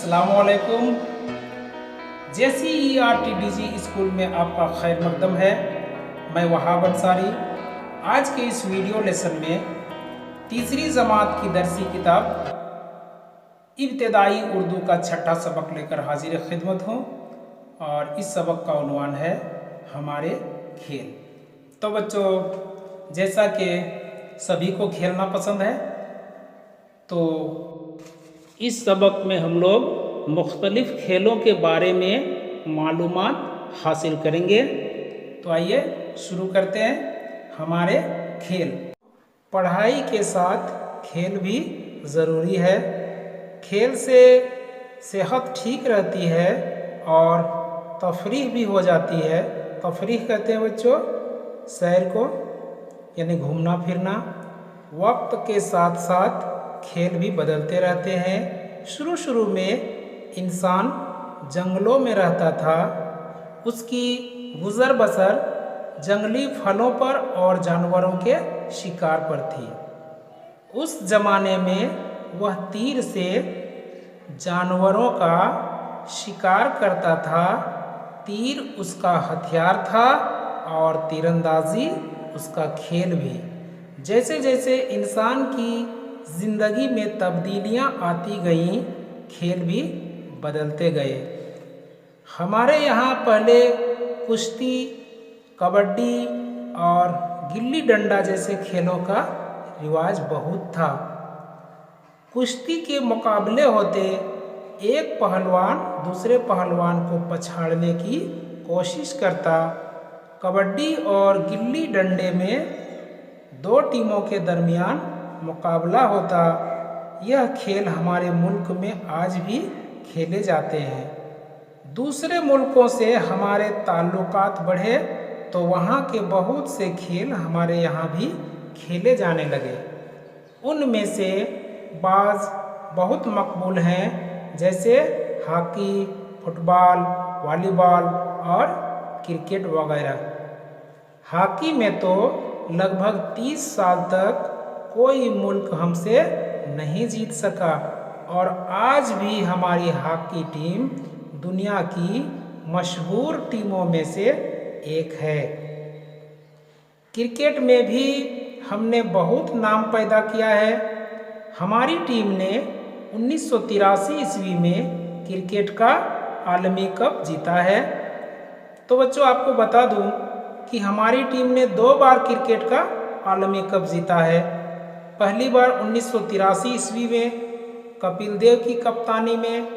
अस्सलामुअलैकुम। JCERT school में आपका खैर मकदम है। मैं वहाब अंसारी। आज के इस वीडियो लेसन में तीसरी जमात की दरसी किताब इब्तदाई उर्दू का छठा सबक लेकर हाजिर खिदमत हूँ और इस सबक का उन्वान है हमारे खेल। तो बच्चों, जैसा कि सभी को खेलना पसंद है, तो इस सबक में हम लोग मुख्तलिफ खेलों के बारे में मालूमात हासिल करेंगे। तो आइए शुरू करते हैं। हमारे खेल। पढ़ाई के साथ खेल भी ज़रूरी है। खेल से सेहत ठीक रहती है और तफरीह भी हो जाती है। तफरीह कहते हैं बच्चों सैर को, यानी घूमना फिरना। वक्त के साथ साथ खेल भी बदलते रहते हैं। शुरू में इंसान जंगलों में रहता था। उसकी गुज़र बसर जंगली फलों पर और जानवरों के शिकार पर थी। उस ज़माने में वह तीर से जानवरों का शिकार करता था। तीर उसका हथियार था और तीरंदाजी उसका खेल भी। जैसे जैसे इंसान की ज़िंदगी में तब्दीलियां आती गईं, खेल भी बदलते गए। हमारे यहाँ पहले कुश्ती, कबड्डी और गिल्ली डंडा जैसे खेलों का रिवाज बहुत था। कुश्ती के मुकाबले होते, एक पहलवान दूसरे पहलवान को पछाड़ने की कोशिश करता। कबड्डी और गिल्ली डंडे में दो टीमों के दरमियान मुकाबला होता। यह खेल हमारे मुल्क में आज भी खेले जाते हैं। दूसरे मुल्कों से हमारे ताल्लुकात बढ़े तो वहाँ के बहुत से खेल हमारे यहाँ भी खेले जाने लगे। उनमें से बाज़ बहुत मकबूल हैं, जैसे हॉकी, फुटबॉल, वॉलीबॉल और क्रिकेट वगैरह। हॉकी में तो लगभग 30 साल तक कोई मुल्क हमसे नहीं जीत सका और आज भी हमारी हॉकी टीम दुनिया की मशहूर टीमों में से एक है। क्रिकेट में भी हमने बहुत नाम पैदा किया है। हमारी टीम ने 1983 ईस्वी में क्रिकेट का आलमी कप जीता है। तो बच्चों, आपको बता दूं कि हमारी टीम ने 2 बार क्रिकेट का आलमी कप जीता है। पहली बार 1983 ईस्वी में कपिल देव की कप्तानी में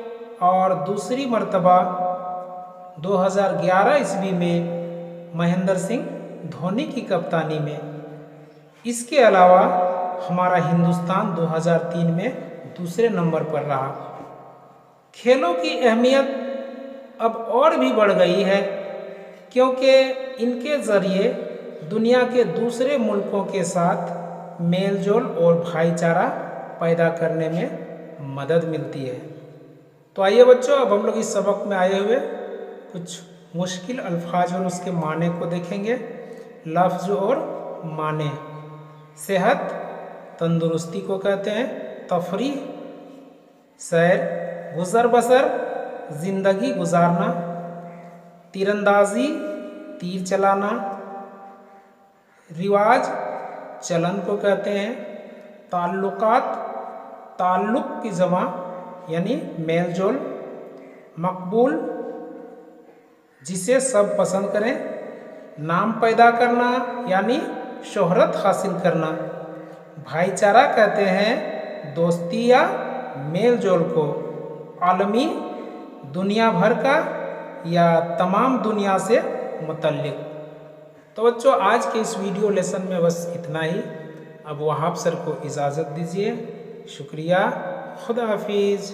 और दूसरी मर्तबा 2011 ईस्वी में महेंद्र सिंह धोनी की कप्तानी में। इसके अलावा हमारा हिंदुस्तान 2003 में दूसरे नंबर पर रहा। खेलों की अहमियत अब और भी बढ़ गई है, क्योंकि इनके ज़रिए दुनिया के दूसरे मुल्कों के साथ मेलजोल और भाईचारा पैदा करने में मदद मिलती है। तो आइए बच्चों, अब हम लोग इस सबक में आए हुए कुछ मुश्किल अल्फाज और उसके माने को देखेंगे। लफ्ज़ और माने। सेहत तंदुरुस्ती को कहते हैं। तफरीह सैर, गुज़र बसर ज़िंदगी गुजारना। तीरंदाजी तीर चलाना। रिवाज चलन को कहते हैं। ताल्लुकात ताल्लुक की जमा यानी मेलजोल। मकबूल जिसे सब पसंद करें। नाम पैदा करना यानी शोहरत हासिल करना। भाईचारा कहते हैं दोस्ती या मेलजोल को। आलमी दुनिया भर का या तमाम दुनिया से मुतल्लिक। तो बच्चों, आज के इस वीडियो लेसन में बस इतना ही। अब वहाब सर को इजाज़त दीजिए। शुक्रिया। खुदा हाफिज़।